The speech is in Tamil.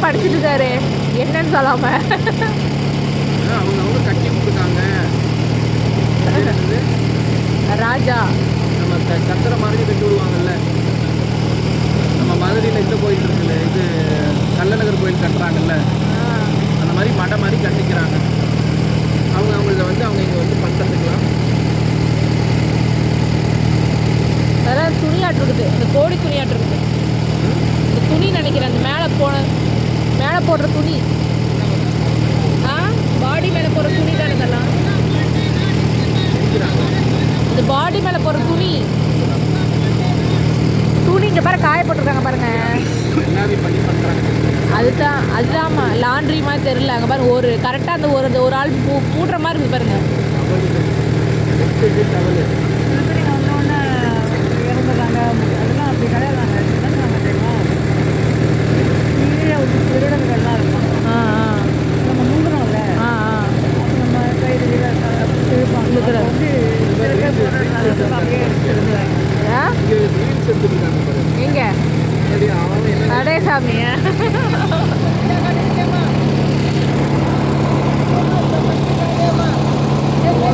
படிச்சுட்டு இருக்காரு என்னன்னு சொல்லாம. அவங்க கட்டி கொடுத்துருக்காங்க. ராஜா நம்ம சத்திர மாதிரி கட்டி விடுவாங்கல்ல. நம்ம மதுரையில் இந்த கோயில் இருக்குல்ல, இது கள்ளழகர் கோயில் கட்டுறாங்கல்ல, அந்த மாதிரி மடை மாதிரி கட்டிக்கிறாங்க. அவங்கள வந்து அவங்க இங்கே வந்து பண்ணுறதுக்கலாம். அதெல்லாம் துணியாட்டு இருக்குது, இந்த கோடி துணியாட்டு இருக்குது. இந்த துணி நினைக்கிறேன், அந்த மேலே போடுற துணி. பாடி மேலே போடுற துணி தானே இதெல்லாம். இந்த பாடி மேலே போடுற துணி இங்கே பாரு காய போட்டிருக்காங்க பாருங்க. அதுதான்மா லாண்ட்ரி மாதிரி தெரியல. அங்கே பாருங்க ஒரு கரெக்டாக அந்த ஒரு ஆள் பூட்டுற மாதிரி இருக்குது பாருங்க. இறந்துடுறாங்க அதெல்லாம் அப்படி கிடையாதாங்க. என்ன சொன்னாங்க தெரியுமா, கீழே ஒரு திருடர்கள்லாம் இருப்பாங்க. நம்ம முங்குறோம்ல, அது நம்ம கைது இழுப்பாங்க. வந்து எங்க அடே சாமியா